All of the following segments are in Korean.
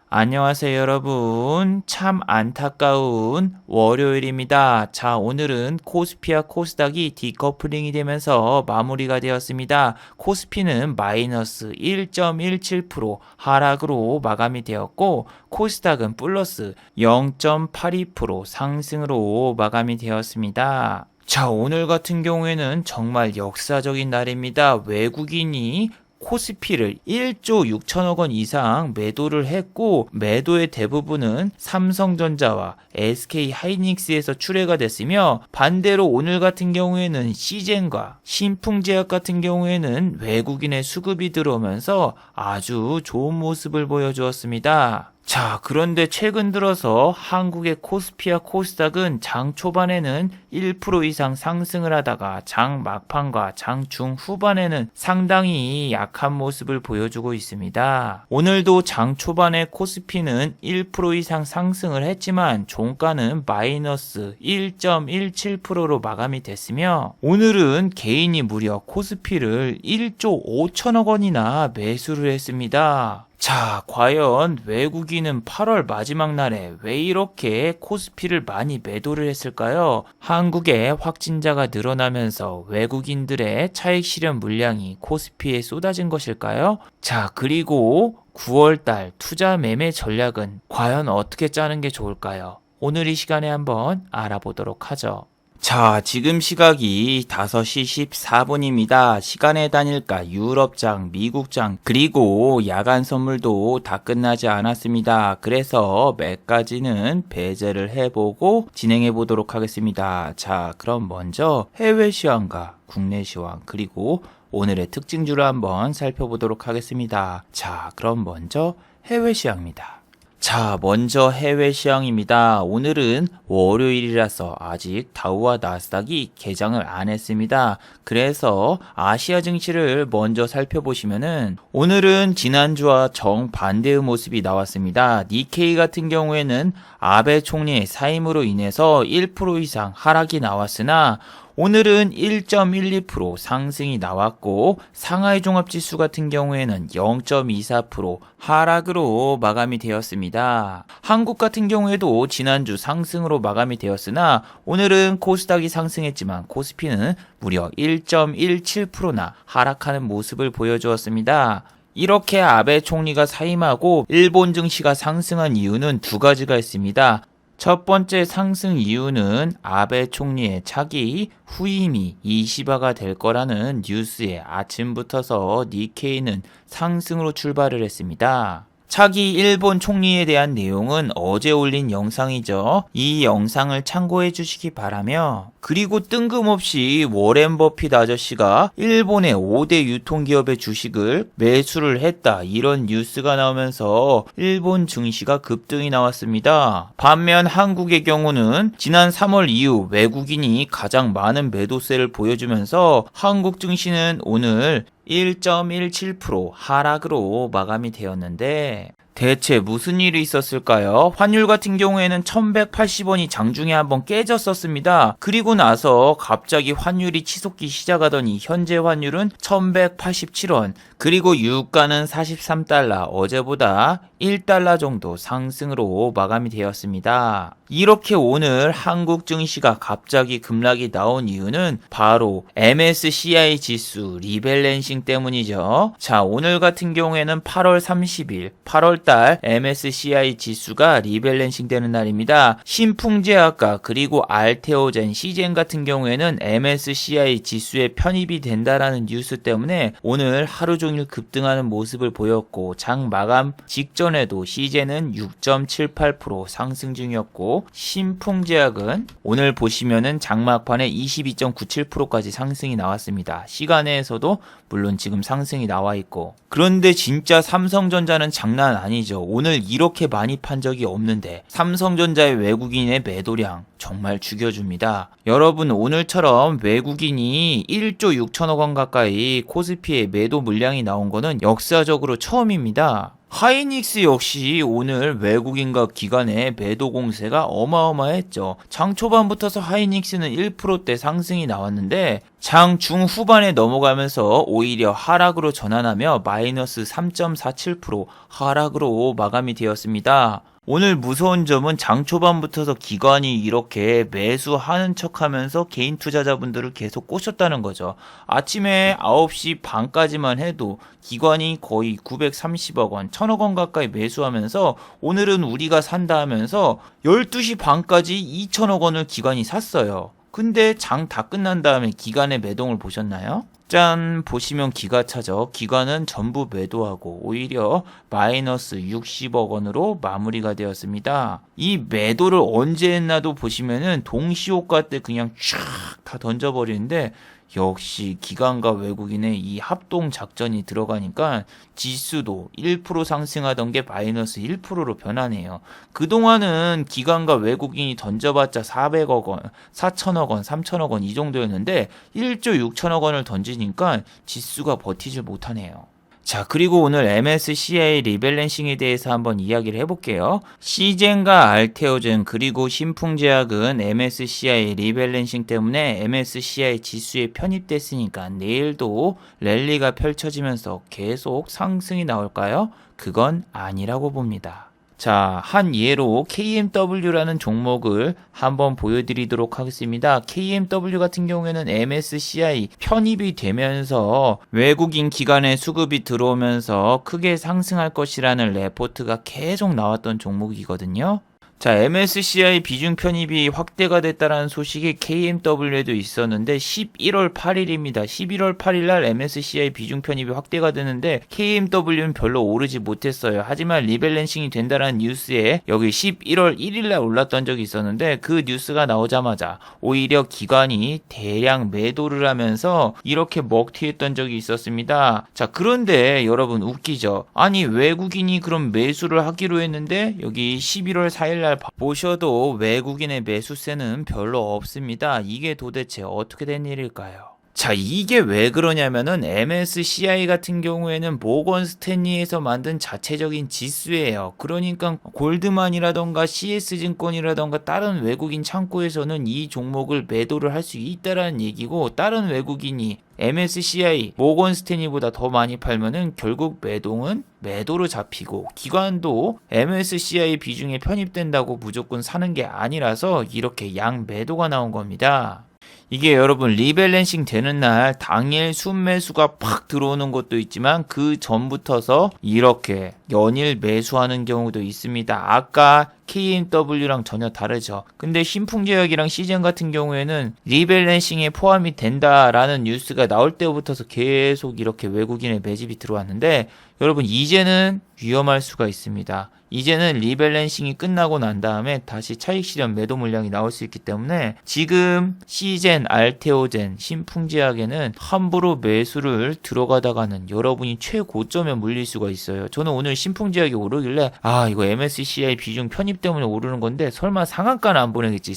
안녕하세요, 여러분. 참 안타까운 월요일입니다. 자, 오늘은 코스피와 코스닥이 디커플링이 되면서 마무리가 되었습니다. 코스피는 마이너스 1.17% 하락으로 마감이 되었고, 코스닥은 플러스 0.82% 상승으로 마감이 되었습니다. 자, 오늘 같은 경우에는 정말 역사적인 날입니다. 외국인이 코스피를 1조 6천억 원 이상 매도를 했고, 매도의 대부분은 삼성전자와 SK 하이닉스에서 출회가 됐으며, 반대로 오늘 같은 경우에는 시젠과 신풍제약 같은 경우에는 외국인의 수급이 들어오면서 아주 좋은 모습을 보여주었습니다. 자, 그런데 최근 들어서 한국의 코스피와 코스닥은 장 초반에는 1% 이상 상승을 하다가 장 막판과 장 중후반에는 상당히 약한 모습을 보여주고 있습니다. 오늘도 장 초반에 코스피는 1% 이상 상승을 했지만 종가는 마이너스 1.17%로 마감이 됐으며, 오늘은 개인이 무려 코스피를 1조 5천억 원이나 매수를 했습니다. 자, 과연 외국인은 8월 마지막 날에 왜 이렇게 코스피를 많이 매도를 했을까요? 한국의 확진자가 늘어나면서 외국인들의 차익 실현 물량이 코스피에 쏟아진 것일까요? 자, 그리고 9월달 투자 매매 전략은 과연 어떻게 짜는 게 좋을까요? 오늘 이 시간에 한번 알아보도록 하죠. 자, 지금 시각이 5시 14분입니다. 시간의 단일가 유럽장, 미국장, 그리고 야간 선물도 다 끝나지 않았습니다. 그래서 몇 가지는 배제를 해보고 진행해 보도록 하겠습니다. 자, 그럼 먼저 해외 시황과 국내 시황, 그리고 오늘의 특징주를 한번 살펴보도록 하겠습니다. 자, 그럼 먼저 해외 시황입니다. 자, 먼저 해외 시황입니다. 오늘은 월요일이라서 아직 다우와 나스닥이 개장을 안 했습니다. 그래서 아시아 증시를 먼저 살펴보시면은 오늘은 지난주와 정반대의 모습이 나왔습니다. 니케이 같은 경우에는 아베 총리의 사임으로 인해서 1% 이상 하락이 나왔으나 오늘은 1.12% 상승이 나왔고, 상하이 종합지수 같은 경우에는 0.24% 하락으로 마감이 되었습니다. 한국 같은 경우에도 지난주 상승으로 마감이 되었으나 오늘은 코스닥이 상승했지만 코스피는 무려 1.17%나 하락하는 모습을 보여주었습니다. 이렇게 아베 총리가 사임하고 일본 증시가 상승한 이유는 두 가지가 있습니다. 첫 번째 상승 이유는 아베 총리의 차기 후임이 이시바가 될 거라는 뉴스에 아침부터서 니케이는 상승으로 출발을 했습니다. 차기 일본 총리에 대한 내용은 어제 올린 영상이죠. 이 영상을 참고해 주시기 바라며, 그리고 뜬금없이 워렌 버핏 아저씨가 일본의 5대 유통기업의 주식을 매수를 했다, 이런 뉴스가 나오면서 일본 증시가 급등이 나왔습니다. 반면 한국의 경우는 지난 3월 이후 외국인이 가장 많은 매도세를 보여주면서 한국 증시는 오늘 1.17% 하락으로 마감이 되었는데, 대체 무슨 일이 있었을까요? 환율 같은 경우에는 1180원이 장중에 한번 깨졌었습니다. 그리고 나서 갑자기 환율이 치솟기 시작하더니 현재 환율은 1187원, 그리고 유가는 43달러, 어제보다 1달러 정도 상승으로 마감이 되었습니다. 이렇게 오늘 한국 증시가 갑자기 급락이 나온 이유는 바로 MSCI 지수 리밸런싱 때문이죠. 자, 오늘 같은 경우에는 8월 30일, 8월달 MSCI 지수가 리밸런싱 되는 날입니다. 신풍제약과 그리고 알테오젠, 시젠 같은 경우에는 MSCI 지수에 편입이 된다라는 뉴스 때문에 오늘 하루 종일 급등하는 모습을 보였고, 장 마감 직전에도 시젠은 6.78% 상승 중이었고, 신풍제약은 오늘 보시면은 장막판에 22.97%까지 상승이 나왔습니다. 시간에서도 물론 지금 상승이 나와 있고, 그런데 진짜 삼성전자는 장난 아니죠. 오늘 이렇게 많이 판 적이 없는데 삼성전자의 외국인의 매도량 정말 죽여줍니다. 여러분, 오늘처럼 외국인이 1조 6천억 원 가까이 코스피에 매도 물량이 나온 거는 역사적으로 처음입니다. 하이닉스 역시 오늘 외국인과 기관의 매도 공세가 어마어마했죠. 장 초반부터서 하이닉스는 1%대 상승이 나왔는데 장 중후반에 넘어가면서 오히려 하락으로 전환하며 마이너스 3.47% 하락으로 마감이 되었습니다. 오늘 무서운 점은 장 초반부터서 기관이 이렇게 매수하는 척하면서 개인 투자자분들을 계속 꼬셨다는 거죠. 아침에 9시 반까지만 해도 기관이 거의 930억 원, 1000억 원 가까이 매수하면서 오늘은 우리가 산다 하면서 12시 반까지 2000억 원을 기관이 샀어요. 근데 장 다 끝난 다음에 기관의 매동을 보셨나요? 짠, 보시면 기가차죠. 기관은 전부 매도하고 오히려 마이너스 60억 원으로 마무리가 되었습니다. 이 매도를 언제 했나도 보시면은 동시효과 때 그냥 쫙 다 던져버리는데 역시 기관과 외국인의 이 합동 작전이 들어가니까 지수도 1% 상승하던 게 마이너스 1%로 변하네요. 그동안은 기관과 외국인이 던져봤자 400억 원, 4천억 원, 3천억 원 이 정도였는데 1조 6천억 원을 던지니까 지수가 버티질 못하네요. 자, 그리고 오늘 MSCI 리밸런싱에 대해서 한번 이야기를 해볼게요. 시젠과 알테오젠 그리고 신풍제약은 MSCI 리밸런싱 때문에 MSCI 지수에 편입됐으니까 내일도 랠리가 펼쳐지면서 계속 상승이 나올까요? 그건 아니라고 봅니다. 자, 한 예로 KMW라는 종목을 한번 보여드리도록 하겠습니다. KMW 같은 경우에는 MSCI 편입이 되면서 외국인 기관의 수급이 들어오면서 크게 상승할 것이라는 레포트가 계속 나왔던 종목이거든요. 자, MSCI 비중 편입이 확대가 됐다는 소식이 KMW에도 있었는데 11월 8일입니다. 11월 8일 날 MSCI 비중 편입이 확대가 되는데 KMW는 별로 오르지 못했어요. 하지만 리밸런싱이 된다는 뉴스에 여기 11월 1일 날 올랐던 적이 있었는데 그 뉴스가 나오자마자 오히려 기관이 대량 매도를 하면서 이렇게 먹튀했던 적이 있었습니다. 자, 그런데 여러분 웃기죠? 아니 외국인이 그럼 매수를 하기로 했는데 여기 11월 4일 날 보셔도 외국인의 매수세는 별로 없습니다. 이게 도대체 어떻게 된 일일까요? 자, 이게 왜 그러냐면은 MSCI 같은 경우에는 모건 스탠리에서 만든 자체적인 지수예요. 그러니까 골드만이라던가 CS증권이라던가 다른 외국인 창구에서는 이 종목을 매도를 할 수 있다라는 얘기고 다른 외국인이 MSCI 모건 스탠리보다 더 많이 팔면은 결국 매도는 매도로 잡히고 기관도 MSCI 비중에 편입된다고 무조건 사는 게 아니라서 이렇게 양 매도가 나온 겁니다. 이게 여러분 리밸런싱 되는 날 당일 순매수가 팍 들어오는 것도 있지만 그 전부터서 이렇게 연일 매수하는 경우도 있습니다. 아까 KMW랑 전혀 다르죠. 근데 신풍제약이랑 시젠 같은 경우에는 리밸런싱에 포함이 된다라는 뉴스가 나올 때부터서 계속 이렇게 외국인의 매집이 들어왔는데 여러분 이제는 위험할 수가 있습니다. 이제는 리밸런싱이 끝나고 난 다음에 다시 차익 실현 매도 물량이 나올 수 있기 때문에 지금 시젠, 알테오젠, 신풍제약에는 함부로 매수를 들어가다가는 여러분이 최고점에 물릴 수가 있어요. 저는 오늘 신풍제약이 오르길래 이거 MSCI 비중 편입 때문에 오르는 건데 설마 상한가는 안 보내겠지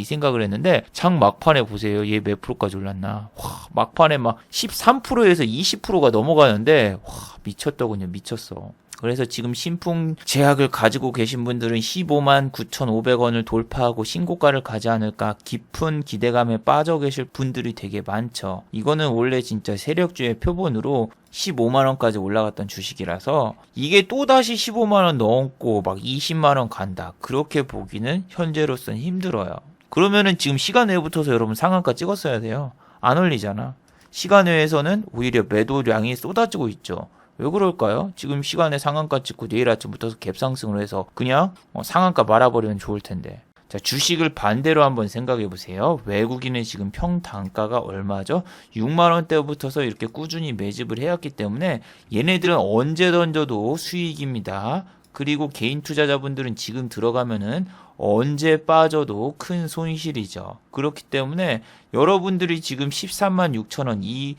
이 생각을 했는데 장 막판에 보세요. 얘 몇 프로까지 올랐나. 막판에 막 13%에서 20%가 넘어가는데 미쳤더군요. 미쳤어. 그래서 지금 신풍 제약을 가지고 계신 분들은 15만 9,500원을 돌파하고 신고가를 가지 않을까 깊은 기대감에 빠져 계실 분들이 되게 많죠. 이거는 원래 진짜 세력주의 표본으로 15만원까지 올라갔던 주식이라서 이게 또다시 15만원 넘고 막 20만원 간다. 그렇게 보기는 현재로서는 힘들어요. 그러면은 지금 시간 외부터서 여러분 상한가 찍었어야 돼요. 안 올리잖아. 시간 외에서는 오히려 매도량이 쏟아지고 있죠. 왜 그럴까요? 지금 시간에 상한가 찍고 내일 아침부터 갭상승을 해서 그냥 상한가 말아버리면 좋을 텐데. 자, 주식을 반대로 한번 생각해 보세요. 외국인은 지금 평단가가 얼마죠? 6만원대부터서 이렇게 꾸준히 매집을 해왔기 때문에 얘네들은 언제 던져도 수익입니다. 그리고 개인 투자자분들은 지금 들어가면은 언제 빠져도 큰 손실이죠. 그렇기 때문에 여러분들이 지금 13만 6천원 이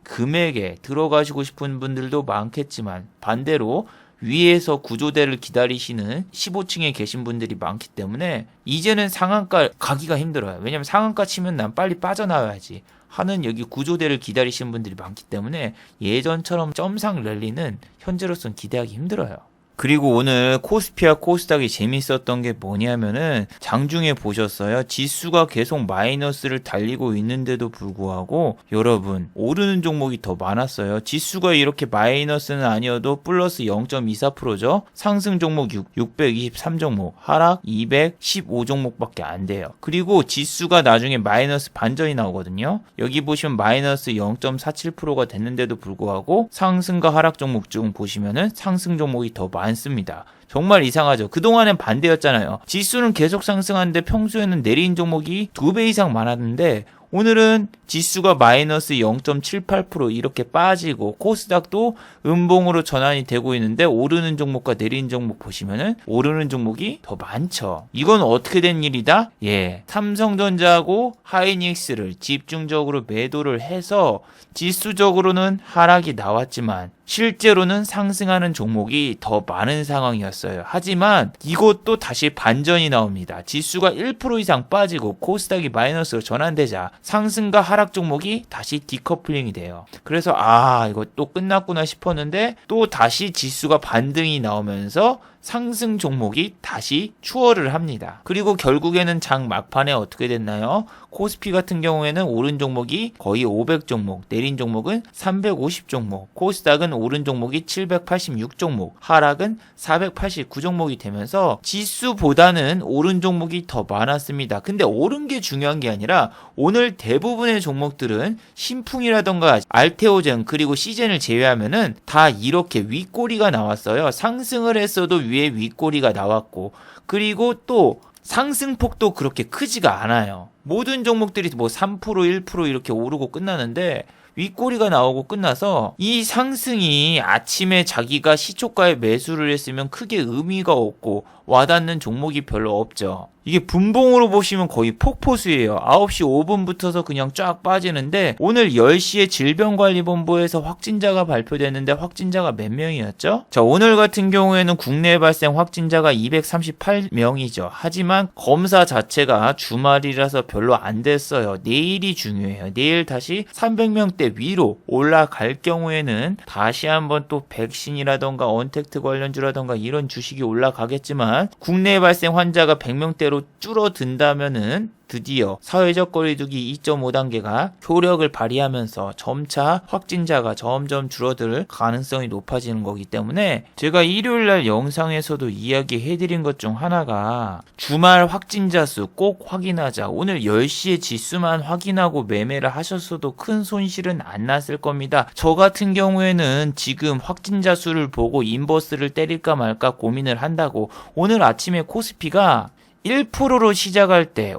금액에 들어가시고 싶은 분들도 많겠지만 반대로 위에서 구조대를 기다리시는 15층에 계신 분들이 많기 때문에 이제는 상한가 가기가 힘들어요. 왜냐면 상한가 치면 난 빨리 빠져나와야지 하는 여기 구조대를 기다리시는 분들이 많기 때문에 예전처럼 점상 랠리는 현재로서는 기대하기 힘들어요. 그리고 오늘 코스피와 코스닥이 재밌었던 게 뭐냐면은 장중에 보셨어요? 지수가 계속 마이너스를 달리고 있는데도 불구하고 여러분 오르는 종목이 더 많았어요. 지수가 이렇게 마이너스는 아니어도 플러스 0.24%죠. 상승 종목 623종목, 하락 215종목밖에 안 돼요. 그리고 지수가 나중에 마이너스 반전이 나오거든요. 여기 보시면 마이너스 0.47%가 됐는데도 불구하고 상승과 하락 종목 중 보시면은 상승 종목이 더 많습니다. 정말 이상하죠. 그동안엔 반대였잖아요. 지수는 계속 상승하는데 평소에는 내린 종목이 2배 이상 많았는데 오늘은 지수가 마이너스 0.78% 이렇게 빠지고 코스닥도 음봉으로 전환이 되고 있는데 오르는 종목과 내리는 종목 보시면은 오르는 종목이 더 많죠. 이건 어떻게 된 일이다? 삼성전자하고 하이닉스를 집중적으로 매도를 해서 지수적으로는 하락이 나왔지만 실제로는 상승하는 종목이 더 많은 상황이었어요. 하지만 이것도 다시 반전이 나옵니다. 지수가 1% 이상 빠지고 코스닥이 마이너스로 전환되자 상승과 하락 종목이 다시 디커플링이 돼요. 그래서 이거 또 끝났구나 싶었는데 또 다시 지수가 반등이 나오면서 상승 종목이 다시 추월을 합니다. 그리고 결국에는 장 막판에 어떻게 됐나요? 코스피 같은 경우에는 오른 종목이 거의 500종목, 내린 종목은 350종목, 코스닥은 오른 종목이 786종목, 하락은 489종목이 되면서 지수보다는 오른 종목이 더 많았습니다. 근데 오른 게 중요한 게 아니라 오늘 대부분의 종목들은 신풍이라던가 알테오젠 그리고 시젠을 제외하면은 다 이렇게 윗꼬리가 나왔어요. 상승을 했어도 위에 윗꼬리가 나왔고 그리고 또 상승폭도 그렇게 크지가 않아요. 모든 종목들이 뭐 3%, 1% 이렇게 오르고 끝나는데 윗꼬리가 나오고 끝나서 이 상승이 아침에 자기가 시초가에 매수를 했으면 크게 의미가 없고 와닿는 종목이 별로 없죠. 이게 분봉으로 보시면 거의 폭포수예요. 9시 5분부터서 그냥 쫙 빠지는데 오늘 10시에 질병관리본부에서 확진자가 발표됐는데 확진자가 몇 명이었죠? 자, 오늘 같은 경우에는 국내 발생 확진자가 238명이죠. 하지만 검사 자체가 주말이라서 별로 안 됐어요. 내일이 중요해요. 내일 다시 300명대 위로 올라갈 경우에는 다시 한번 또 백신이라던가 언택트 관련주라던가 이런 주식이 올라가겠지만 국내 발생 환자가 100명대로 줄어든다면은 드디어 사회적 거리두기 2.5단계가 효력을 발휘하면서 점차 확진자가 점점 줄어들 가능성이 높아지는 거기 때문에 제가 일요일날 영상에서도 이야기해드린 것 중 하나가 주말 확진자 수 꼭 확인하자. 오늘 10시에 지수만 확인하고 매매를 하셨어도 큰 손실은 안 났을 겁니다. 저 같은 경우에는 지금 확진자 수를 보고 인버스를 때릴까 말까 고민을 한다고 오늘 아침에 코스피가 1%로 시작할 때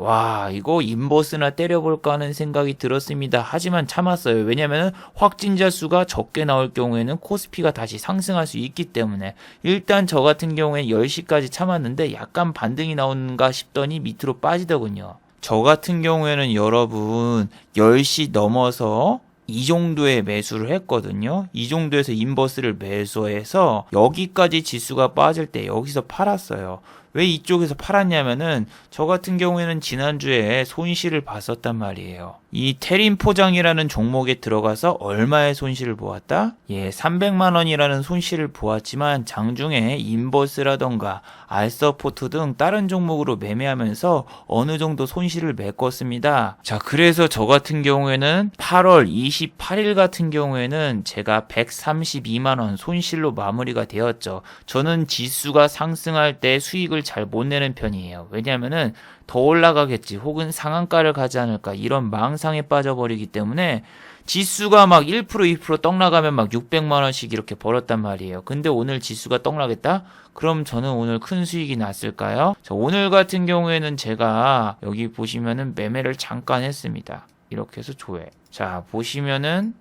이거 인버스나 때려볼까 하는 생각이 들었습니다. 하지만 참았어요. 왜냐면 확진자 수가 적게 나올 경우에는 코스피가 다시 상승할 수 있기 때문에 일단 저 같은 경우에 10시까지 참았는데 약간 반등이 나오는가 싶더니 밑으로 빠지더군요. 저 같은 경우에는 여러분 10시 넘어서 이 정도의 매수를 했거든요. 이 정도에서 인버스를 매수해서 여기까지 지수가 빠질 때 여기서 팔았어요. 왜 이쪽에서 팔았냐면은 저 같은 경우에는 지난주에 손실을 봤었단 말이에요. 이 테린 포장이라는 종목에 들어가서 얼마의 손실을 보았다? 300만 원이라는 손실을 보았지만 장중에 인버스라던가 알서포트 등 다른 종목으로 매매하면서 어느 정도 손실을 메꿨습니다. 자, 그래서 저 같은 경우에는 8월 28일 같은 경우에는 제가 132만 원 손실로 마무리가 되었죠. 저는 지수가 상승할 때 수익을 잘 못 내는 편이에요. 왜냐하면은 더 올라가겠지 혹은 상한가를 가지 않을까 이런 망상에 빠져버리기 때문에 지수가 막 1% 2% 떡 나가면 막 600만 원씩 이렇게 벌었단 말이에요. 근데 오늘 지수가 떡 나겠다? 그럼 저는 오늘 큰 수익이 났을까요? 자, 오늘 같은 경우에는 제가 여기 보시면은 매매를 잠깐 했습니다. 이렇게 해서 조회. 자, 보시면은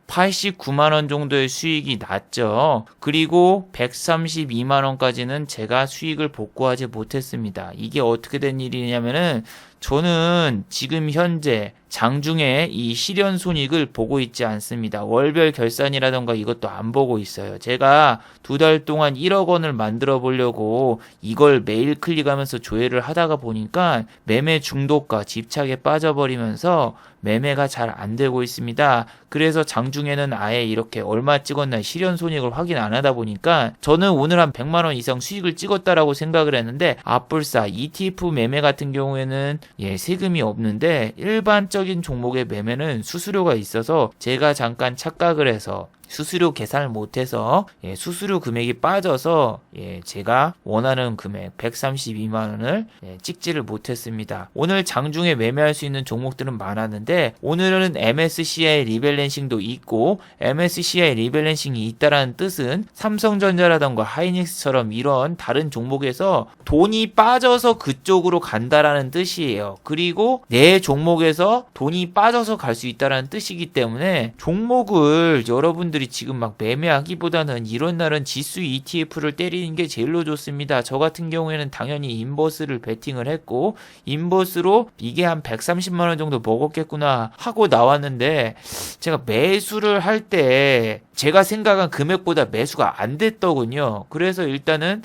89만원 정도의 수익이 났죠. 그리고 132만원까지는 제가 수익을 복구하지 못했습니다. 이게 어떻게 된 일이냐면은 저는 지금 현재 장중에 이 실현손익을 보고 있지 않습니다. 월별 결산이라던가 이것도 안 보고 있어요. 제가 2달 동안 1억 원을 만들어 보려고 이걸 매일 클릭하면서 조회를 하다가 보니까 매매 중독과 집착에 빠져버리면서 매매가 잘 안 되고 있습니다. 그래서 장중에는 아예 이렇게 얼마 찍었나 실현손익을 확인 안 하다 보니까 저는 오늘 한 100만 원 이상 수익을 찍었다라고 생각을 했는데 앞불사 ETF 매매 같은 경우에는 세금이 없는데 일반적인 종목의 매매는 수수료가 있어서 제가 잠깐 착각을 해서 수수료 계산을 못해서 수수료 금액이 빠져서 제가 원하는 금액 132만 원을 찍지를 못했습니다. 오늘 장중에 매매할 수 있는 종목들은 많았는데 오늘은 MSCI 리밸런싱도 있고 MSCI 리밸런싱이 있다라는 뜻은 삼성전자라던가 하이닉스처럼 이런 다른 종목에서 돈이 빠져서 그쪽으로 간다라는 뜻이에요. 그리고 내 종목에서 돈이 빠져서 갈 수 있다라는 뜻이기 때문에 종목을 여러분들이 지금 막 매매하기보다는 이런 날은 지수 ETF를 때리는 게 제일로 좋습니다. 저 같은 경우에는 당연히 인버스를 베팅을 했고 인버스로 이게 한 130만 원 정도 먹었겠구나 하고 나왔는데 제가 매수를 할 때 제가 생각한 금액보다 매수가 안 됐더군요. 그래서 일단은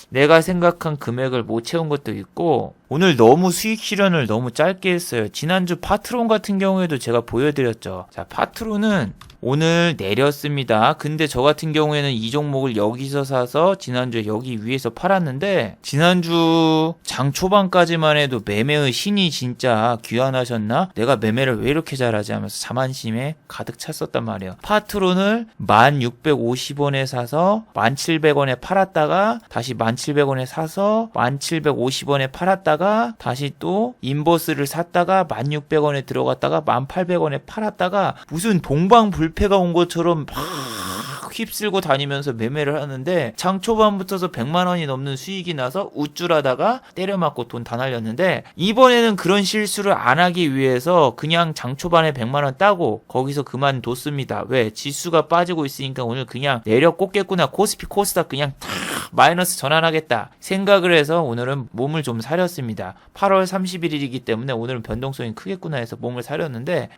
내가 생각한 금액을 못 채운 것도 있고 오늘 너무 수익 실현을 너무 짧게 했어요. 지난주 파트론 같은 경우에도 제가 보여드렸죠. 자, 파트론은 오늘 내렸습니다. 근데 저 같은 경우에는 이 종목을 여기서 사서 지난주에 여기 위에서 팔았는데 지난주 장 초반까지만 해도 매매의 신이 진짜 귀환하셨나? 내가 매매를 왜 이렇게 잘하지 하면서 자만심에 가득 찼었단 말이에요. 파트론을 1650원에 사서 1700원에 팔았다가 다시 1700원에 사서 1750원에 팔았다가 다시 또 인버스를 샀다가 1600원에 들어갔다가 1800원에 팔았다가 무슨 동방불패가 온 것처럼 막 휩쓸고 다니면서 매매를 하는데 장 초반부터서 100만 원이 넘는 수익이 나서 우쭐하다가 때려맞고 돈 다 날렸는데 이번에는 그런 실수를 안 하기 위해서 그냥 장 초반에 100만 원 따고 거기서 그만뒀습니다. 왜? 지수가 빠지고 있으니까 오늘 그냥 내려 꽂겠구나. 코스피 코스닥 그냥 탁 마이너스 전환하겠다 생각을 해서 오늘은 몸을 좀 사렸습니다. 8월 31일이기 때문에 오늘은 변동성이 크겠구나 해서 몸을 사렸는데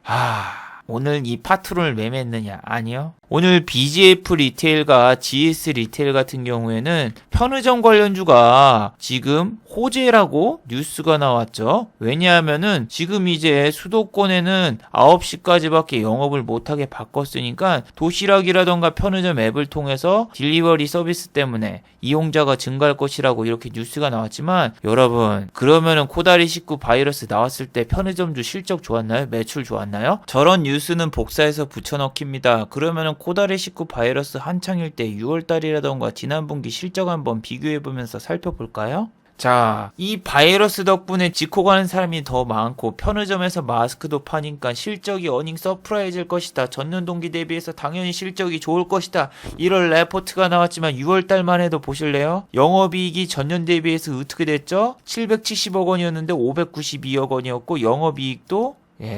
오늘 이 파트론을 매매했느냐? 아니요. 오늘 BGF 리테일과 GS 리테일 같은 경우에는 편의점 관련주가 지금 호재라고 뉴스가 나왔죠. 왜냐하면은 지금 이제 수도권에는 9시까지밖에 영업을 못하게 바꿨으니까 도시락이라던가 편의점 앱을 통해서 딜리버리 서비스 때문에 이용자가 증가할 것이라고 이렇게 뉴스가 나왔지만 여러분 그러면은 코다리19 바이러스 나왔을 때 편의점주 실적 좋았나요? 매출 좋았나요? 저런 뉴스는 복사해서 붙여넣기입니다. 그러면은 코다리19 바이러스 한창일 때 6월달이라던가 지난 분기 실적 한번 비교해보면서 살펴볼까요? 자, 이 바이러스 덕분에 지코 가는 사람이 더 많고 편의점에서 마스크도 파니까 실적이 어닝 서프라이즈일 것이다. 전년 동기 대비해서 당연히 실적이 좋을 것이다. 이런 레포트가 나왔지만 6월달만 해도 보실래요? 영업이익이 전년 대비해서 어떻게 됐죠? 770억 원이었는데 592억 원이었고 영업이익도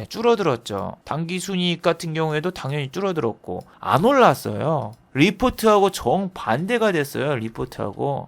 줄어들었죠. 당기순이익 같은 경우에도 당연히 줄어들었고 안 올랐어요. 리포트하고 정반대가 됐어요. 리포트하고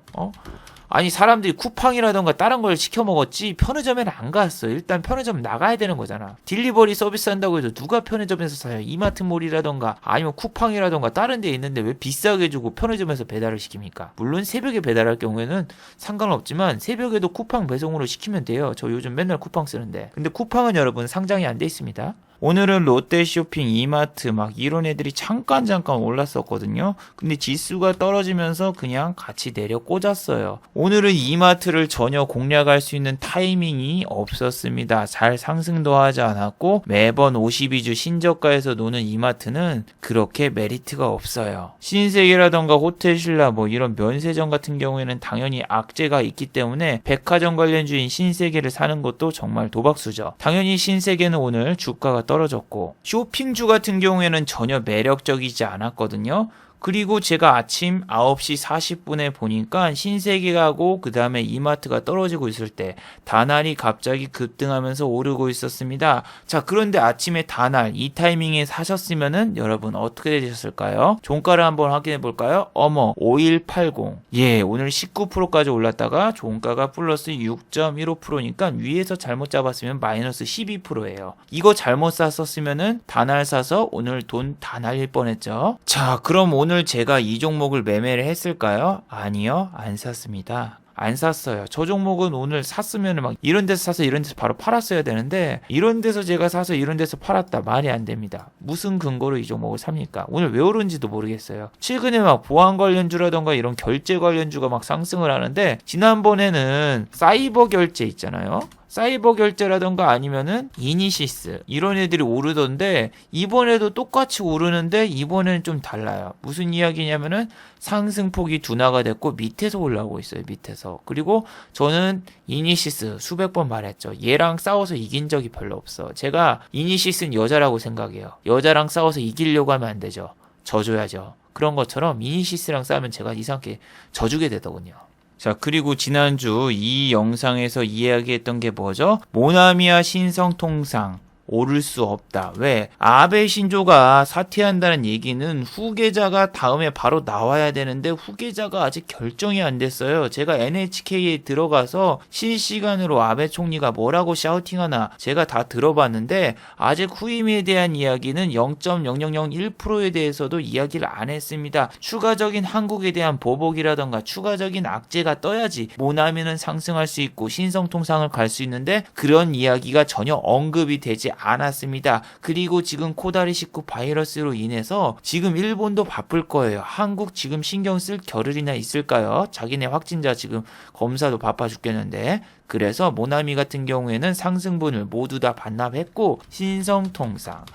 아니 사람들이 쿠팡이라던가 다른 걸 시켜 먹었지 편의점에는 안 갔어. 일단 편의점 나가야 되는 거잖아. 딜리버리 서비스 한다고 해도 누가 편의점에서 사요? 이마트몰이라던가 아니면 쿠팡이라던가 다른 데 있는데 왜 비싸게 주고 편의점에서 배달을 시킵니까? 물론 새벽에 배달할 경우에는 상관없지만 새벽에도 쿠팡 배송으로 시키면 돼요. 저 요즘 맨날 쿠팡 쓰는데. 근데 쿠팡은 여러분 상장이 안 돼 있습니다. 오늘은 롯데쇼핑, 이마트 막 이런 애들이 잠깐 올랐었거든요. 근데 지수가 떨어지면서 그냥 같이 내려 꽂았어요. 오늘은 이마트를 전혀 공략할 수 있는 타이밍이 없었습니다. 잘 상승도 하지 않았고 매번 52주 신저가에서 노는 이마트는 그렇게 메리트가 없어요. 신세계라던가 호텔신라 뭐 이런 면세점 같은 경우에는 당연히 악재가 있기 때문에 백화점 관련주인 신세계를 사는 것도 정말 도박수죠. 당연히 신세계는 오늘 주가가 떨어졌고 쇼핑주 같은 경우에는 전혀 매력적이지 않았거든요. 그리고 제가 아침 9시 40분에 보니까 신세계하고 그 다음에 이마트가 떨어지고 있을 때 다날이 갑자기 급등하면서 오르고 있었습니다. 자, 그런데 아침에 다날 이 타이밍에 사셨으면은 여러분 어떻게 되셨을까요? 종가를 한번 확인해 볼까요? 어머 5180. 예, 오늘 19%까지 올랐다가 종가가 플러스 6.15%니까 위에서 잘못 잡았으면 마이너스 12%예요. 이거 잘못 샀었으면은 다날 사서 오늘 돈 다 날릴 뻔했죠. 자, 그럼 오늘 제가 이 종목을 매매를 했을까요? 아니요, 안 샀습니다. 안 샀어요. 저 종목은 오늘 샀으면 막 이런 데서 사서 이런 데서 바로 팔았어야 되는데 이런 데서 제가 사서 이런 데서 팔았다. 말이 안 됩니다. 무슨 근거로 이 종목을 삽니까? 오늘 왜 오른지도 모르겠어요. 최근에 막 보안 관련주라던가 이런 결제 관련주가 막 상승을 하는데 지난번에는 사이버 결제 있잖아요. 사이버 결제라던가 아니면은 이니시스 이런 애들이 오르던데 이번에도 똑같이 오르는데 이번에는 좀 달라요. 무슨 이야기냐면은 상승폭이 둔화가 됐고 밑에서 올라오고 있어요. 밑에서. 그리고 저는 이니시스 수백 번 말했죠. 얘랑 싸워서 이긴 적이 별로 없어. 제가 이니시스는 여자라고 생각해요. 여자랑 싸워서 이기려고 하면 안 되죠. 져줘야죠. 그런 것처럼 이니시스랑 싸우면 제가 이상하게 져주게 되더군요. 자, 그리고 지난주 이 영상에서 이야기했던 게 뭐죠? 모나미와 신성통상 오를 수 없다. 왜? 아베 신조가 사퇴한다는 얘기는 후계자가 다음에 바로 나와야 되는데 후계자가 아직 결정이 안 됐어요. 제가 NHK에 들어가서 실시간으로 아베 총리가 뭐라고 샤우팅하나 제가 다 들어봤는데 아직 후임에 대한 이야기는 0.0001%에 대해서도 이야기를 안 했습니다. 추가적인 한국에 대한 보복이라던가 추가적인 악재가 떠야지 모나미는 상승할 수 있고 신성통상을 갈 수 있는데 그런 이야기가 전혀 언급이 되지 않았습니다. 그리고 지금 코다리19 바이러스로 인해서 지금 일본도 바쁠 거예요. 한국 지금 신경 쓸 겨를이나 있을까요? 자기네 확진자 지금 검사도 바빠 죽겠는데 그래서 모나미 같은 경우에는 상승분을 모두 다 반납했고 신성통상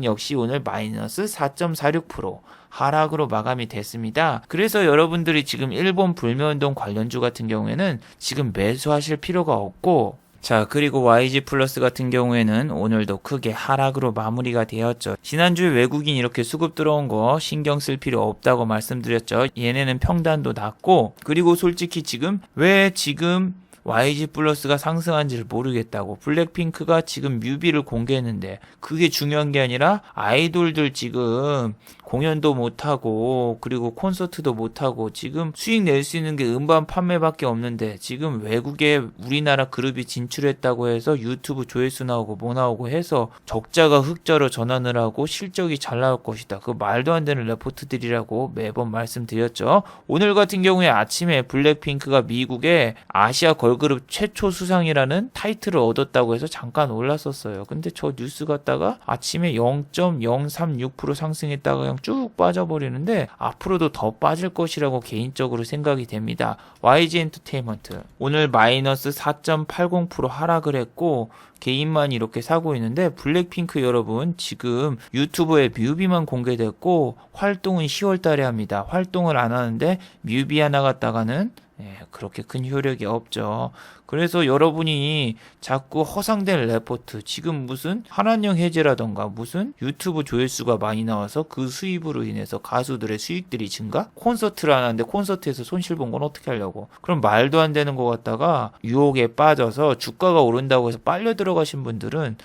역시 오늘 마이너스 4.46% 하락으로 마감이 됐습니다. 그래서 여러분들이 지금 일본 불매운동 관련주 같은 경우에는 지금 매수하실 필요가 없고 자, 그리고 YG 플러스 같은 경우에는 오늘도 크게 하락으로 마무리가 되었죠. 지난주에 외국인 이렇게 수급 들어온 거 신경 쓸 필요 없다고 말씀드렸죠. 얘네는 평단도 낮고 그리고 솔직히 지금 왜 YG 플러스가 상승한지를 모르겠다고. 블랙핑크가 지금 뮤비를 공개했는데 그게 중요한 게 아니라 아이돌들 지금 공연도 못하고 그리고 콘서트도 못하고 지금 수익 낼 수 있는 게 음반 판매밖에 없는데 지금 외국에 우리나라 그룹이 진출했다고 해서 유튜브 조회수 나오고 뭐 나오고 해서 적자가 흑자로 전환을 하고 실적이 잘 나올 것이다. 그 말도 안 되는 레포트들이라고 매번 말씀드렸죠. 오늘 같은 경우에 아침에 블랙핑크가 미국에 아시아 걸그룹 최초 수상이라는 타이틀을 얻었다고 해서 잠깐 올랐었어요. 근데 저 뉴스 갔다가 아침에 0.036% 상승했다가 그냥 쭉 빠져버리는데 앞으로도 더 빠질 것이라고 개인적으로 생각이 됩니다. YG 엔터테인먼트 오늘 마이너스 4.80% 하락을 했고 개인만 이렇게 사고 있는데 블랙핑크 여러분 지금 유튜브에 뮤비만 공개됐고 활동은 10월 달에 합니다. 활동을 안 하는데 뮤비 하나 갖다가는 그렇게 큰 효력이 없죠. 그래서 여러분이 자꾸 허상된 레포트 지금 무슨 한한령 해제라던가 무슨 유튜브 조회수가 많이 나와서 그 수입으로 인해서 가수들의 수익들이 증가? 콘서트를 안 하는데 콘서트에서 손실 본 건 어떻게 하려고? 그럼 말도 안 되는 것 같다가 유혹에 빠져서 주가가 오른다고 해서 빨려 들어가신 분들은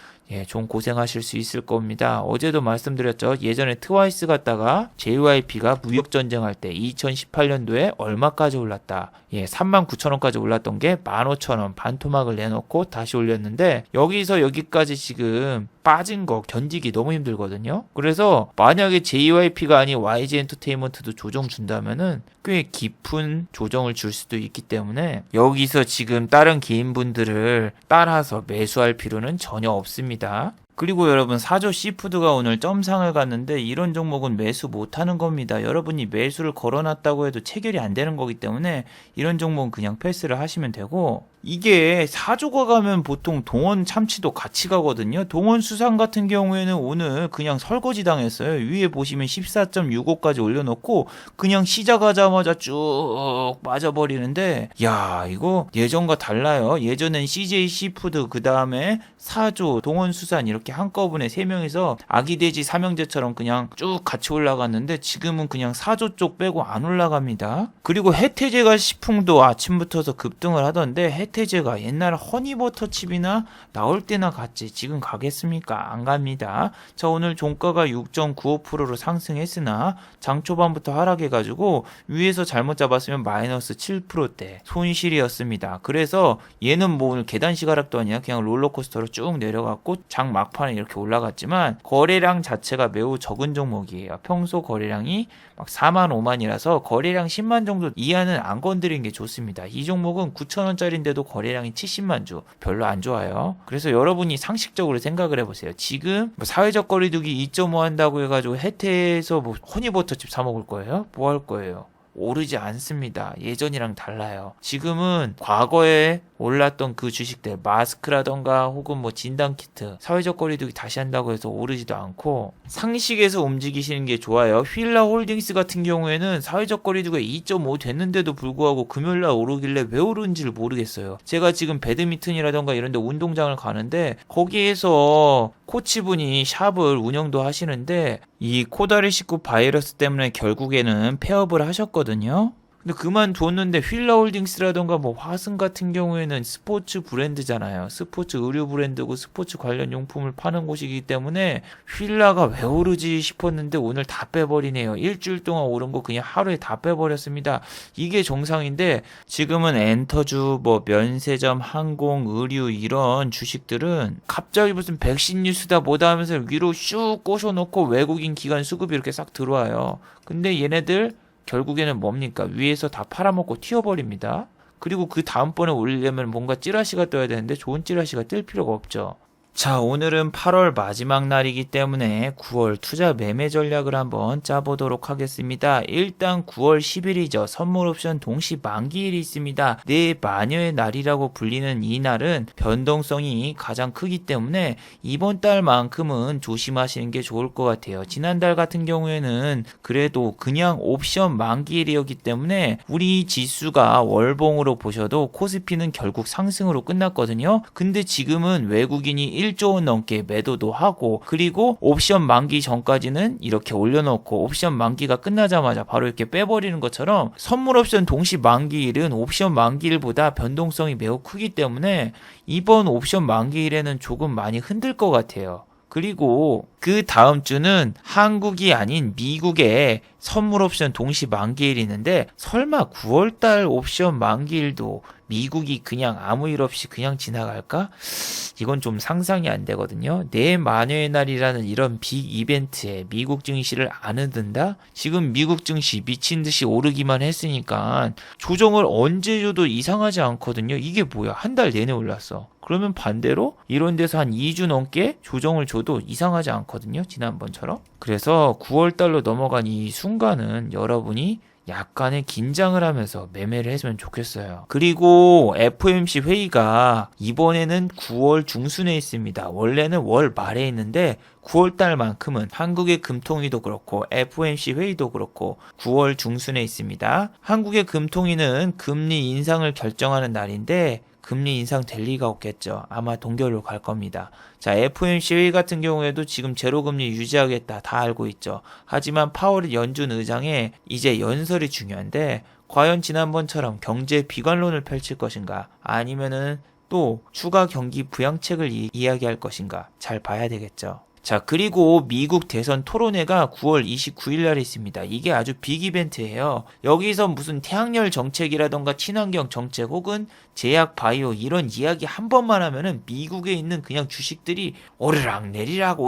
좀 고생하실 수 있을 겁니다. 어제도 말씀드렸죠. 예전에 트와이스 갔다가 JYP가 무역전쟁할 때 2018년도에 얼마까지 올랐다. 39,000원까지 올랐던 게 15,000원 반토막을 내놓고 다시 올렸는데 여기서 여기까지 지금 빠진 거 견디기 너무 힘들거든요. 그래서 만약에 JYP가 아닌 YG 엔터테인먼트도 조정 준다면은 꽤 깊은 조정을 줄 수도 있기 때문에 여기서 지금 다른 개인분들을 따라서 매수할 필요는 전혀 없습니다. 그리고 여러분 사조 시푸드가 오늘 점상을 갔는데 이런 종목은 매수 못하는 겁니다. 여러분이 매수를 걸어놨다고 해도 체결이 안 되는 거기 때문에 이런 종목은 그냥 패스를 하시면 되고 이게 사조가 가면 보통 동원 참치도 같이 가거든요. 동원 수산 같은 경우에는 오늘 그냥 설거지 당했어요. 위에 보시면 14.65까지 올려놓고 그냥 시작하자마자 쭉 빠져버리는데, 야, 이거 예전과 달라요. 예전엔 CJ 시푸드, 그 다음에 사조, 동원 수산 이렇게 한꺼번에 3명이서 아기 돼지 삼형제처럼 그냥 쭉 같이 올라갔는데, 지금은 그냥 사조 쪽 빼고 안 올라갑니다. 그리고 해태제가 시풍도 아침부터서 급등을 하던데, 해태제가 옛날 허니버터칩이나 나올 때나 갔지 지금 가겠습니까? 안 갑니다. 자, 오늘 종가가 6.95%로 상승했으나 장 초반부터 하락해가지고 위에서 잘못 잡았으면 마이너스 7%대 손실이었습니다. 그래서 얘는 뭐 오늘 계단식 하락도 아니야. 그냥 롤러코스터로 쭉 내려갔고 장 막판에 이렇게 올라갔지만 거래량 자체가 매우 적은 종목이에요. 평소 거래량이 막 4만 5만이라서 거래량 10만 정도 이하는 안 건드리는 게 좋습니다. 이 종목은 9,000원짜리인데도 거래량이 70만 주, 별로 안 좋아요. 그래서 여러분이 상식적으로 생각을 해보세요. 지금 뭐 사회적 거리두기 2.5 한다고 해가지고 혜태에서 뭐 허니버터칩 사 먹을 거예요? 뭐 할 거예요? 오르지 않습니다. 예전이랑 달라요. 지금은 과거에 올랐던 그 주식들, 마스크라던가 혹은 뭐 진단키트, 사회적 거리두기 다시 한다고 해서 오르지도 않고 상식에서 움직이시는 게 좋아요. 휠라 홀딩스 같은 경우에는 사회적 거리두기 2.5 됐는데도 불구하고 금요일날 오르길래 왜 오르는지를 모르겠어요. 제가 지금 배드민턴이라던가 이런 데 운동장을 가는데 거기에서 코치분이 샵을 운영도 하시는데 이 코다리19 바이러스 때문에 결국에는 폐업을 하셨거든요. 근데 그만뒀는데 휠라홀딩스라던가 뭐 화승 같은 경우에는 스포츠 브랜드잖아요. 스포츠 의류 브랜드고 스포츠 관련 용품을 파는 곳이기 때문에 휠라가 왜 오르지 싶었는데 오늘 다 빼버리네요. 일주일 동안 오른 거 그냥 하루에 다 빼버렸습니다. 이게 정상인데 지금은 엔터주, 뭐 면세점, 항공, 의류 이런 주식들은 갑자기 무슨 백신 뉴스다 뭐다 하면서 위로 슉 꼬셔놓고 외국인 기관 수급이 이렇게 싹 들어와요. 근데 얘네들 결국에는 뭡니까? 위에서 다 팔아먹고 튀어버립니다. 그리고 그 다음번에 올리려면 뭔가 찌라시가 떠야 되는데 좋은 찌라시가 뜰 필요가 없죠. 자, 오늘은 8월 마지막 날이기 때문에 9월 투자 매매 전략을 한번 짜보도록 하겠습니다. 일단 9월 10일이죠. 선물 옵션 동시 만기일이 있습니다. 내 마녀의 날이라고 불리는 이 날은 변동성이 가장 크기 때문에 이번 달만큼은 조심하시는 게 좋을 것 같아요. 지난달 같은 경우에는 그래도 그냥 옵션 만기일이었기 때문에 우리 지수가 월봉으로 보셔도 코스피는 결국 상승으로 끝났거든요. 근데 지금은 외국인이 1조 원 넘게 매도도 하고 그리고 옵션 만기 전까지는 이렇게 올려놓고 옵션 만기가 끝나자마자 바로 이렇게 빼버리는 것처럼 선물 옵션 동시 만기일은 옵션 만기일보다 변동성이 매우 크기 때문에 이번 옵션 만기일에는 조금 많이 흔들 것 같아요. 그리고 그 다음 주는 한국이 아닌 미국의 선물 옵션 동시 만기일이 있는데 설마 9월달 옵션 만기일도 미국이 그냥 아무 일 없이 그냥 지나갈까? 이건 좀 상상이 안 되거든요. 내 마녀의 날이라는 이런 빅 이벤트에 미국 증시를 안 흔든다? 지금 미국 증시 미친 듯이 오르기만 했으니까 조정을 언제 줘도 이상하지 않거든요. 이게 뭐야? 한 달 내내 올랐어. 그러면 반대로 이런 데서 한 2주 넘게 조정을 줘도 이상하지 않거든요. 지난번처럼. 그래서 9월달로 넘어간 이 순간은 여러분이 약간의 긴장을 하면서 매매를 했으면 좋겠어요. 그리고 FOMC 회의가 이번에는 9월 중순에 있습니다. 원래는 월 말에 있는데 9월 달만큼은 한국의 금통위도 그렇고 FOMC 회의도 그렇고 9월 중순에 있습니다. 한국의 금통위는 금리 인상을 결정하는 날인데 금리 인상 될 리가 없겠죠. 아마 동결로 갈 겁니다. 자, FOMC 회의 같은 경우에도 지금 제로금리 유지하겠다 다 알고 있죠. 하지만 파월 연준 의장의 이제 연설이 중요한데 과연 지난번처럼 경제 비관론을 펼칠 것인가 아니면은 또 추가 경기 부양책을 이야기할 것인가 잘 봐야 되겠죠. 자, 그리고 미국 대선 토론회가 9월 29일 날에 있습니다. 이게 아주 빅 이벤트예요. 여기서 무슨 태양열 정책이라던가 친환경 정책 혹은 제약 바이오 이런 이야기 한 번만 하면은 미국에 있는 그냥 주식들이 오르락 내리락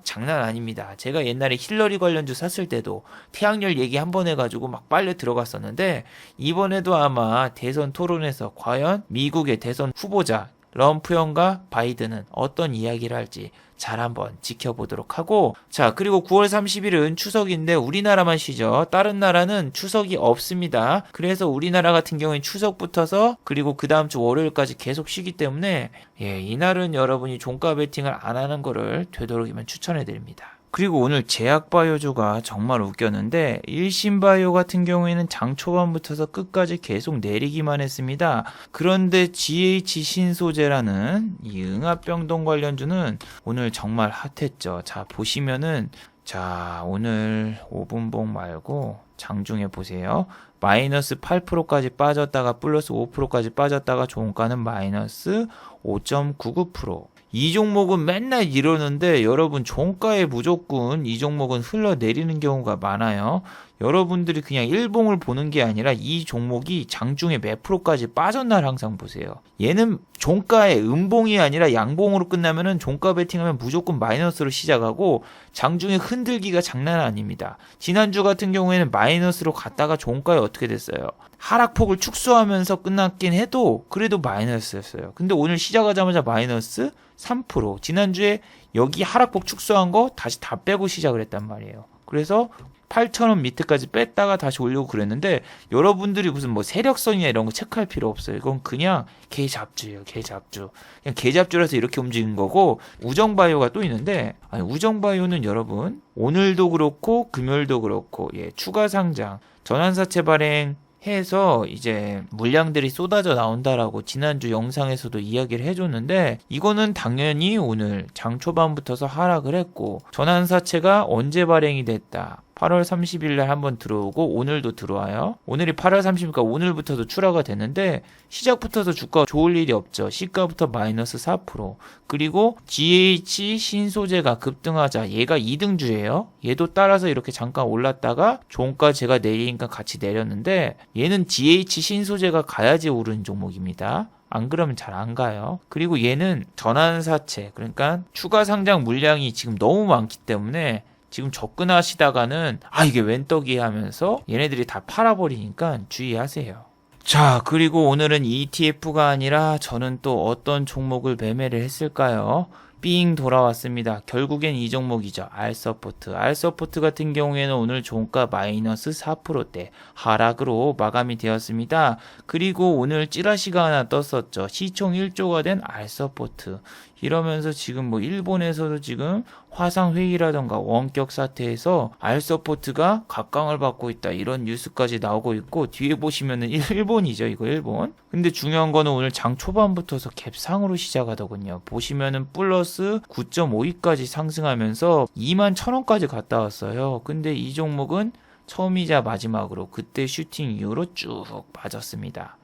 장난 아닙니다. 제가 옛날에 힐러리 관련주 샀을 때도 태양열 얘기 한 번 해가지고 막 빨려 들어갔었는데 이번에도 아마 대선 토론에서 과연 미국의 대선 후보자 럼프 형과 바이든은 어떤 이야기를 할지 잘 한번 지켜보도록 하고, 자, 그리고 9월 30일은 추석인데 우리나라만 쉬죠. 다른 나라는 추석이 없습니다. 그래서 우리나라 같은 경우엔 추석부터서 그리고 그 다음 주 월요일까지 계속 쉬기 때문에 이날은 여러분이 종가 베팅을 안 하는 거를 되도록이면 추천해 드립니다. 그리고 오늘 제약바이오주가 정말 웃겼는데 일신바이오 같은 경우에는 장 초반부터서 끝까지 계속 내리기만 했습니다. 그런데 GH 신소재라는 이 응압병동 관련주는 오늘 정말 핫했죠. 자, 보시면은 자, 오늘 5분봉 말고 장중에 보세요. 마이너스 8%까지 빠졌다가 플러스 5%까지 빠졌다가 종가는 마이너스 5.99%. 이 종목은 맨날 이러는데 여러분 종가에 무조건 이 종목은 흘러내리는 경우가 많아요. 여러분들이 그냥 일봉을 보는 게 아니라 이 종목이 장중에 몇 프로까지 빠졌나 항상 보세요. 얘는 종가에 음봉이 아니라 양봉으로 끝나면은 종가 베팅하면 무조건 마이너스로 시작하고 장중에 흔들기가 장난 아닙니다. 지난주 같은 경우에는 마이너스로 갔다가 종가에 어떻게 됐어요? 하락폭을 축소하면서 끝났긴 해도 그래도 마이너스였어요. 근데 오늘 시작하자마자 마이너스 3%. 지난주에 여기 하락폭 축소한 거 다시 다 빼고 시작을 했단 말이에요. 그래서 8,000원 밑에까지 뺐다가 다시 올리고 그랬는데 여러분들이 무슨 뭐 세력선이나 이런 거 체크할 필요 없어요. 이건 그냥 개잡주예요. 개잡주. 그냥 개잡주라서 이렇게 움직인 거고, 우정바이오가 또 있는데, 아니, 우정바이오는 여러분 오늘도 그렇고 금요일도 그렇고 추가 상장 전환사채 발행 해서 이제 물량들이 쏟아져 나온다라고 지난주 영상에서도 이야기를 해줬는데, 이거는 당연히 오늘 장 초반부터서 하락을 했고, 전환사채가 언제 발행이 됐다. 8월 30일 날 한번 들어오고 오늘도 들어와요. 오늘이 8월 30일이니까 오늘부터도 출하가 됐는데 시작부터서 주가가 좋을 일이 없죠. 시가부터 마이너스 4%. 그리고 GH 신소재가 급등하자 얘가 2등주예요. 얘도 따라서 이렇게 잠깐 올랐다가 종가 제가 내리니까 같이 내렸는데 얘는 GH 신소재가 가야지 오르는 종목입니다. 안 그러면 잘 안 가요. 그리고 얘는 전환사채, 그러니까 추가 상장 물량이 지금 너무 많기 때문에 지금 접근하시다가는 이게 웬 떡이 하면서 얘네들이 다 팔아버리니까 주의하세요. 자, 그리고 오늘은 ETF가 아니라 저는 또 어떤 종목을 매매를 했을까요? 삥 돌아왔습니다. 결국엔 이 종목이죠. 알서포트. 알서포트 같은 경우에는 오늘 종가 마이너스 4%대 하락으로 마감이 되었습니다. 그리고 오늘 찌라시가 하나 떴었죠. 시총 1조가 된 알서포트. 이러면서 지금 뭐 일본에서도 지금 화상회의라던가 원격 사태에서 알서포트가 각광을 받고 있다, 이런 뉴스까지 나오고 있고, 뒤에 보시면은 일본이죠. 이거 일본. 근데 중요한 거는 오늘 장 초반부터서 갭상으로 시작하더군요. 보시면은 플러스 9.52까지 상승하면서 21,000원까지 갔다 왔어요. 근데 이 종목은 처음이자 마지막으로 그때 슈팅 이후로 쭉 빠졌습니다.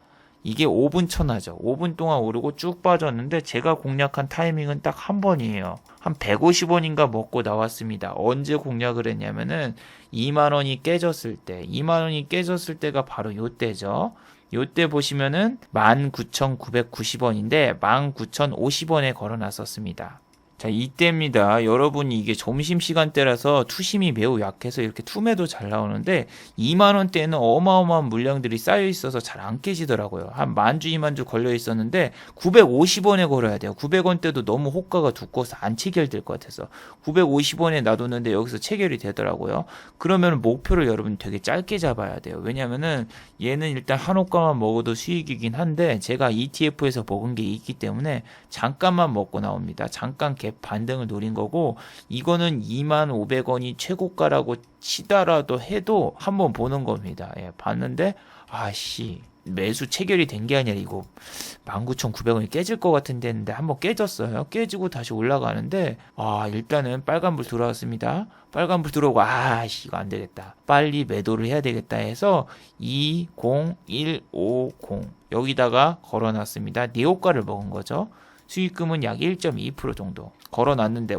이게 5분 천하죠. 5분 동안 오르고 쭉 빠졌는데 제가 공략한 타이밍은 딱 한 번이에요. 한 150원인가 먹고 나왔습니다. 언제 공략을 했냐면은 2만원이 깨졌을 때, 2만원이 깨졌을 때가 바로 요때죠. 요때 보시면은 19,990원인데 19,050원에 걸어놨었습니다. 자, 이때입니다. 여러분이 이게 점심시간대라서 투심이 매우 약해서 이렇게 투매도 잘 나오는데 2만원대에는 어마어마한 물량들이 쌓여 있어서 잘 안 깨지더라고요. 한 만주 2만주 걸려 있었는데 950원에 걸어야 돼요. 900원대도 너무 호가가 두꺼워서 안 체결될 것 같아서 950원에 놔뒀는데 여기서 체결이 되더라고요. 그러면 목표를 여러분 되게 짧게 잡아야 돼요. 왜냐면은 얘는 일단 한 호가만 먹어도 수익이긴 한데 제가 ETF에서 먹은 게 있기 때문에 잠깐만 먹고 나옵니다. 잠깐 갭 반등을 노린 거고, 이거는 25,500원이 최고가라고 치더라도 해도 한번 보는 겁니다. 봤는데 매수 체결이 된 게 아니라 이거 19,900원이 깨질 것 같은데 했는데 한번 깨졌어요. 깨지고 다시 올라가는데 일단은 빨간불 들어왔습니다. 빨간불 들어오고 이거 안 되겠다, 빨리 매도를 해야 되겠다 해서 20150 여기다가 걸어놨습니다. 내호가를 먹은 거죠. 수익금은 약 1.2% 정도 걸어놨는데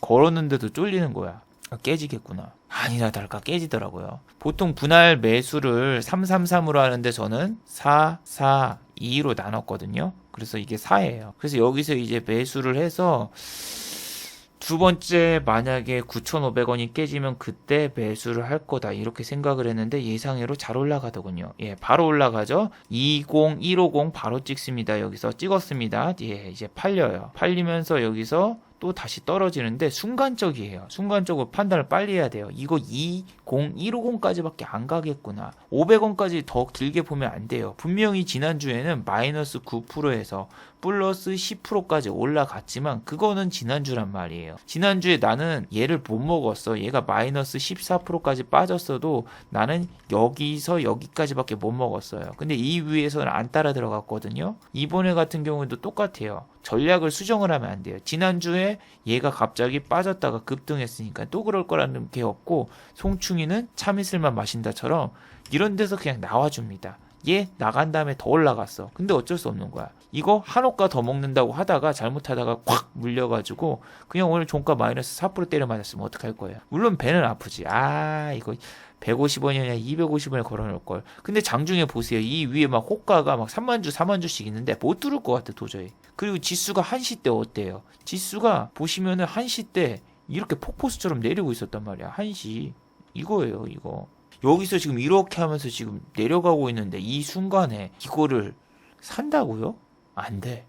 걸었는데도 쫄리는 거야. 깨지겠구나. 아니나 다를까 깨지더라고요. 보통 분할 매수를 333으로 하는데 저는 442로 나눴거든요. 그래서 이게 4예요. 그래서 여기서 이제 매수를 해서 두 번째 만약에 9,500원이 깨지면 그때 매수를 할 거다 이렇게 생각을 했는데 예상외로 잘 올라가더군요. 예, 바로 올라가죠. 20150 바로 찍습니다. 여기서 찍었습니다. 예, 이제 팔려요. 팔리면서 여기서 또 다시 떨어지는데 순간적이에요. 순간적으로 판단을 빨리 해야 돼요. 이거 150까지밖에 안 가겠구나. 500원까지 더 길게 보면 안 돼요. 분명히 지난주에는 마이너스 9%에서 플러스 10%까지 올라갔지만 그거는 지난주란 말이에요. 지난주에 나는 얘를 못 먹었어. 얘가 마이너스 14%까지 빠졌어도 나는 여기서 여기까지밖에 못 먹었어요. 근데 이 위에서는 안 따라 들어갔거든요. 이번에 같은 경우에도 똑같아요. 전략을 수정을 하면 안 돼요. 지난주에 얘가 갑자기 빠졌다가 급등했으니까 또 그럴 거라는 게 없고 송충이는 참이슬만 마신다처럼 이런 데서 그냥 나와줍니다. 얘 나간 다음에 더 올라갔어. 근데 어쩔 수 없는 거야. 이거 한 호가 더 먹는다고 하다가 잘못하다가 콱 물려가지고 그냥 오늘 종가 마이너스 4% 때려 맞았으면 어떡할 거예요. 물론 배는 아프지. 이거 150원이냐 250원에 걸어놓을 걸. 근데 장중에 보세요. 이 위에 막 호가가 막 3만주 4만주씩 있는데 못 뚫을 것 같아 도저히. 그리고 지수가 한시 때 어때요? 지수가 보시면은 한시 때 이렇게 폭포수처럼 내리고 있었단 말이야. 한시 이거예요 이거. 여기서 지금 이렇게 하면서 지금 내려가고 있는데 이 순간에 이거를 산다고요? 안 돼.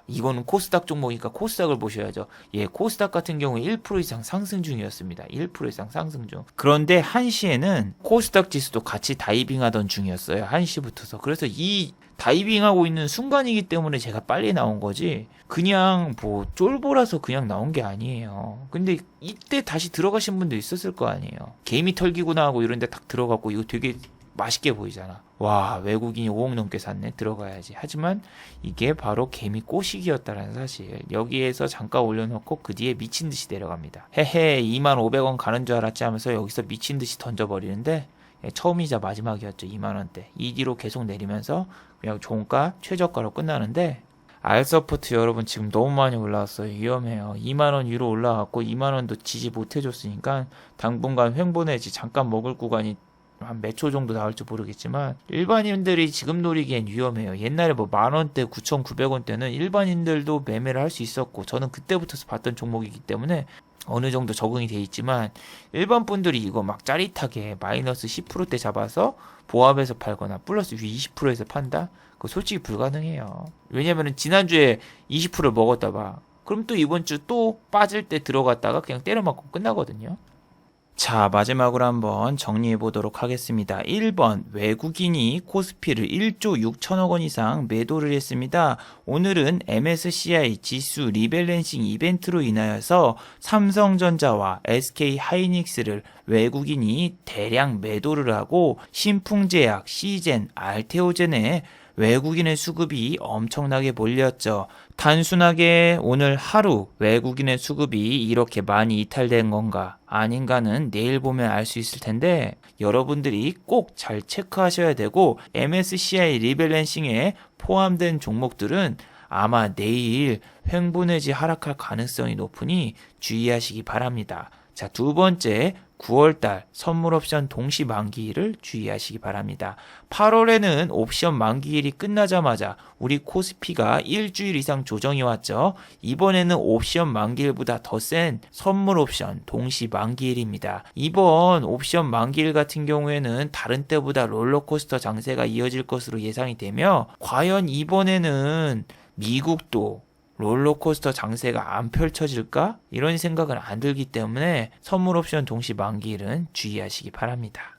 이거는 코스닥 종목이니까 코스닥을 보셔야죠. 예, 코스닥 같은 경우에 1% 이상 상승 중이었습니다. 1% 이상 상승 중. 그런데 1시에는 코스닥 지수도 같이 다이빙 하던 중이었어요. 1시부터서. 그래서 이 다이빙하고 있는 순간이기 때문에 제가 빨리 나온 거지 그냥 뭐 쫄보라서 그냥 나온 게 아니에요. 근데 이때 다시 들어가신 분도 있었을 거 아니에요. 개미 털기구나 하고 이런 데 딱 들어갔고 이거 되게 맛있게 보이잖아. 와, 외국인이 5억 넘게 샀네. 들어가야지. 하지만 이게 바로 개미 꼬시기였다는 사실. 여기에서 잠깐 올려놓고 그 뒤에 미친 듯이 내려갑니다. 헤헤 25,000원 가는 줄 알았지 하면서 여기서 미친 듯이 던져버리는데 처음이자 마지막이었죠. 2만원대. 이 뒤로 계속 내리면서 그냥 종가 최저가로 끝나는데 알서포트 여러분 지금 너무 많이 올라왔어요. 위험해요. 2만원 위로 올라왔고 2만원도 지지 못해줬으니까 당분간 횡보 내지 잠깐 먹을 구간이 한 몇 초 정도 나올지 모르겠지만 일반인들이 지금 노리기엔 위험해요. 옛날에 뭐 만원대 9,900원대는 일반인들도 매매를 할 수 있었고 저는 그때부터 봤던 종목이기 때문에 어느 정도 적응이 돼 있지만 일반 분들이 이거 막 짜릿하게 마이너스 10%대 잡아서 보합해서 팔거나 플러스 20%에서 판다? 그거 솔직히 불가능해요. 왜냐면은 지난주에 20%를 먹었다 봐. 그럼 또 이번 주 또 빠질 때 들어갔다가 그냥 때려 맞고 끝나거든요. 자, 마지막으로 한번 정리해 보도록 하겠습니다. 1번, 외국인이 코스피를 1조 6천억 원 이상 매도를 했습니다. 오늘은 MSCI 지수 리밸런싱 이벤트로 인하여서 삼성전자와 SK하이닉스를 외국인이 대량 매도를 하고 신풍제약, 시젠, 알테오젠에 외국인의 수급이 엄청나게 몰렸죠. 단순하게 오늘 하루 외국인의 수급이 이렇게 많이 이탈된 건가 아닌가는 내일 보면 알 수 있을 텐데 여러분들이 꼭 잘 체크하셔야 되고 MSCI 리밸런싱에 포함된 종목들은 아마 내일 횡보 내지 하락할 가능성이 높으니 주의하시기 바랍니다. 자, 두 번째 9월달 선물 옵션 동시 만기일을 주의하시기 바랍니다. 8월에는 옵션 만기일이 끝나자마자 우리 코스피가 일주일 이상 조정이 왔죠. 이번에는 옵션 만기일보다 더 센 선물 옵션 동시 만기일입니다. 이번 옵션 만기일 같은 경우에는 다른 때보다 롤러코스터 장세가 이어질 것으로 예상이 되며 과연 이번에는 미국도 롤러코스터 장세가 안 펼쳐질까? 이런 생각은 안 들기 때문에 선물 옵션 동시 만기일은 주의하시기 바랍니다.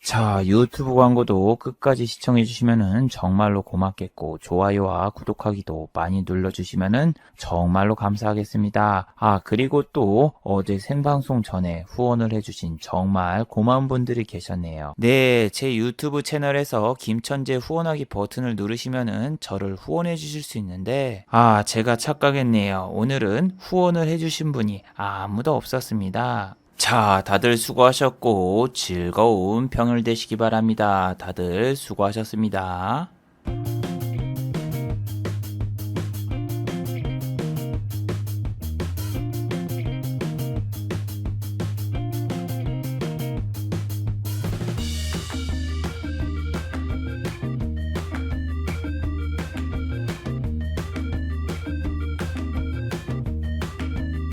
자, 유튜브 광고도 끝까지 시청해주시면 정말로 고맙겠고 좋아요와 구독하기도 많이 눌러주시면 정말로 감사하겠습니다. 그리고 또 어제 생방송 전에 후원을 해주신 정말 고마운 분들이 계셨네요. 네, 제 유튜브 채널에서 김천재 후원하기 버튼을 누르시면 저를 후원해 주실 수 있는데 제가 착각했네요. 오늘은 후원을 해주신 분이 아무도 없었습니다. 자, 다들 수고하셨고 즐거운 평일 되시기 바랍니다. 다들 수고하셨습니다.